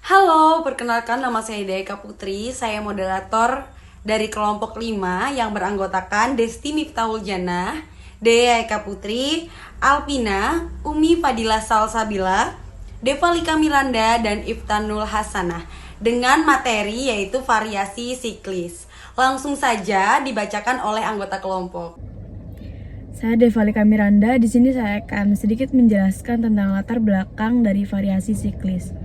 Halo, perkenalkan nama saya Hidayah Eka Putri. Saya moderator dari kelompok 5 yang beranggotakan Desti Miftahul Janah, Dea Eka Putri, Alpina, Umi Fadila Salsabila, Deva Lika Miranda, dan Iftanul Hasanah dengan materi yaitu variasi siklis. Langsung saja dibacakan oleh anggota kelompok. Saya Devalika Miranda. Di sini saya akan sedikit menjelaskan tentang latar belakang dari variasi siklis.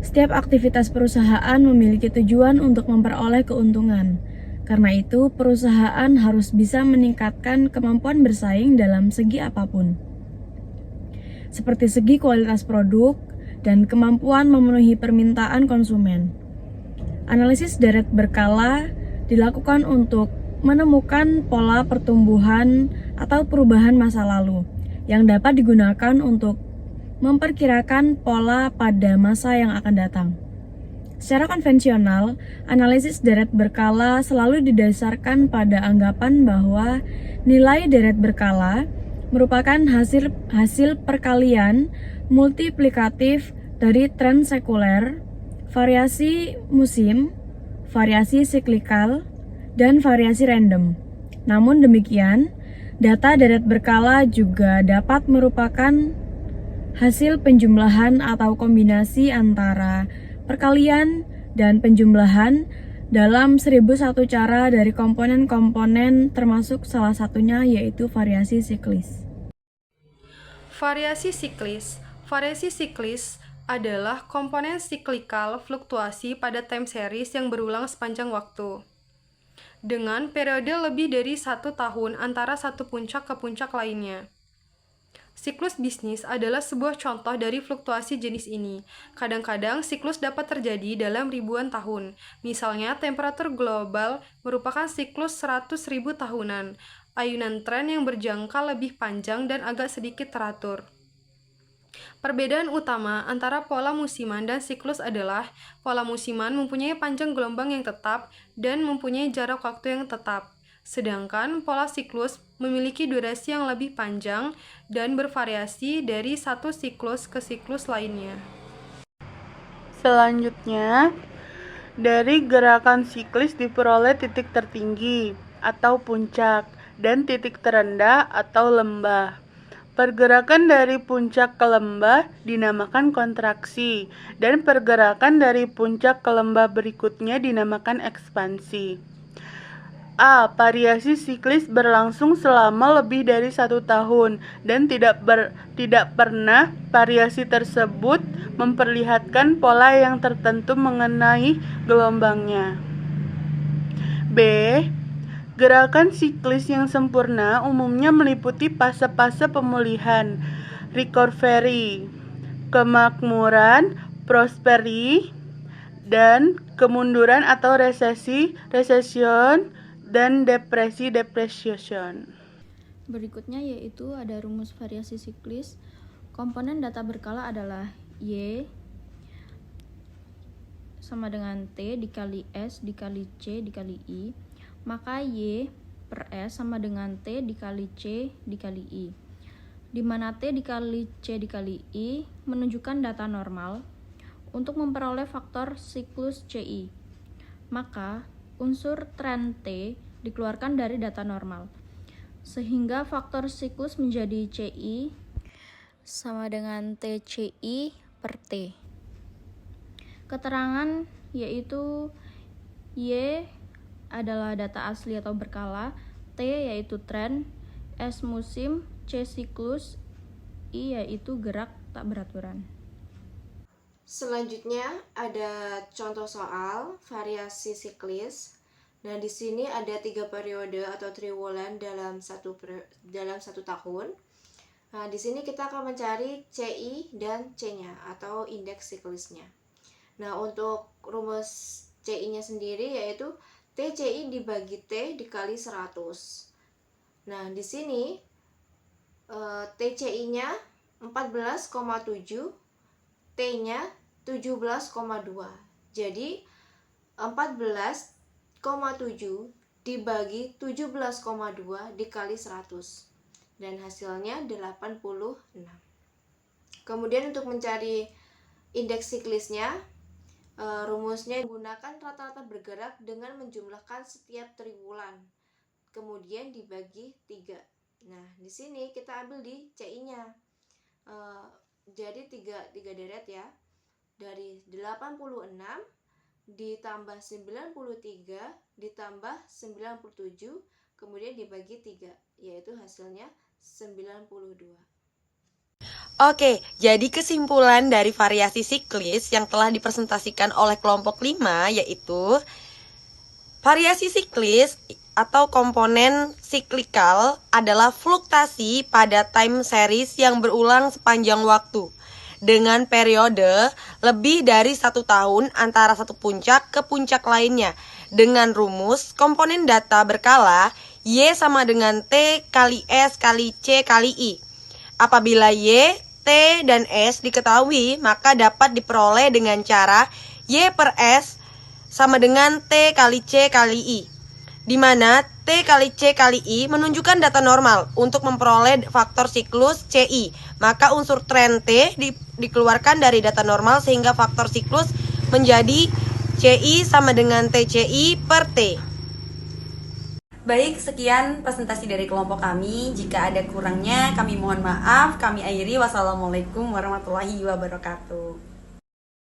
Setiap aktivitas perusahaan memiliki tujuan untuk memperoleh keuntungan. Karena itu, perusahaan harus bisa meningkatkan kemampuan bersaing dalam segi apapun. Seperti segi kualitas produk dan kemampuan memenuhi permintaan konsumen. Analisis deret berkala dilakukan untuk menemukan pola pertumbuhan atau perubahan masa lalu yang dapat digunakan untuk memperkirakan pola pada masa yang akan datang. Secara konvensional, analisis deret berkala selalu didasarkan pada anggapan bahwa nilai deret berkala merupakan hasil perkalian multiplikatif dari tren sekuler, variasi musim, variasi siklikal, dan variasi random. Namun demikian, data deret berkala juga dapat merupakan hasil penjumlahan atau kombinasi antara perkalian dan penjumlahan dalam 1001 cara dari komponen-komponen, termasuk salah satunya yaitu variasi siklis. Variasi siklis. Variasi siklis adalah komponen siklikal fluktuasi pada time series yang berulang sepanjang waktu. Dengan periode lebih dari 1 tahun antara satu puncak ke puncak lainnya. Siklus bisnis adalah sebuah contoh dari fluktuasi jenis ini. Kadang-kadang siklus dapat terjadi dalam ribuan tahun. Misalnya, temperatur global merupakan siklus 100.000 tahunan. Ayunan tren yang berjangka lebih panjang dan agak sedikit teratur. Perbedaan utama antara pola musiman dan siklus adalah pola musiman mempunyai panjang gelombang yang tetap dan mempunyai jarak waktu yang tetap. Sedangkan pola siklus memiliki durasi yang lebih panjang dan bervariasi dari satu siklus ke siklus lainnya. Selanjutnya, dari gerakan siklis diperoleh titik tertinggi atau puncak dan titik terendah atau lembah. Pergerakan dari puncak ke lembah dinamakan kontraksi dan pergerakan dari puncak ke lembah berikutnya dinamakan ekspansi. A. Variasi siklis berlangsung selama lebih dari 1 tahun dan tidak pernah variasi tersebut memperlihatkan pola yang tertentu mengenai gelombangnya. B. Gerakan siklis yang sempurna umumnya meliputi fase-fase pemulihan, recovery, kemakmuran, prosperity, dan kemunduran atau recession, dan depression. Berikutnya yaitu ada rumus variasi siklis. Komponen data berkala adalah Y sama dengan T dikali S dikali C dikali I. Maka Y per S sama dengan T dikali C dikali I. Di mana T dikali C dikali I menunjukkan data normal untuk memperoleh faktor siklus CI. Maka unsur tren T dikeluarkan dari data normal, sehingga faktor siklus menjadi CI sama dengan TCI per T. Keterangan yaitu Y adalah data asli atau berkala, T yaitu tren, S musim, C siklus, I yaitu gerak tak beraturan. Selanjutnya ada contoh soal variasi siklis. Nah, di sini ada 3 periode atau triwulan dalam satu tahun. Nah, di sini kita akan mencari CI dan C-nya atau indeks siklisnya. Nah, untuk rumus CI-nya sendiri yaitu TCI dibagi T dikali 100. Nah, di sini TCI-nya 14,7, T-nya 17,2. Jadi 14,7 dibagi 17,2 dikali 100 dan hasilnya 86. Kemudian untuk mencari indeks siklisnya. Rumusnya gunakan rata-rata bergerak dengan menjumlahkan setiap triwulan, kemudian dibagi 3. Nah, di sini kita ambil di CI-nya. Jadi 3 deret ya. Dari 86 ditambah 93 ditambah 97 kemudian dibagi 3, yaitu hasilnya 92. Oke, jadi kesimpulan dari variasi siklis yang telah dipresentasikan oleh kelompok 5 yaitu variasi siklis atau komponen siklikal adalah fluktuasi pada time series yang berulang sepanjang waktu dengan periode lebih dari 1 tahun antara satu puncak ke puncak lainnya dengan rumus komponen data berkala Y sama dengan T kali S kali C kali I. Apabila Y, T, dan S diketahui, maka dapat diperoleh dengan cara Y per S sama dengan T kali C kali I, di mana T kali C kali I menunjukkan data normal. Untuk memperoleh faktor siklus CI, maka unsur tren T dikeluarkan dari data normal sehingga faktor siklus menjadi CI sama dengan TCI per T. Baik, sekian presentasi dari kelompok kami. Jika ada kurangnya, kami mohon maaf. Kami akhiri. Wassalamualaikum warahmatullahi wabarakatuh.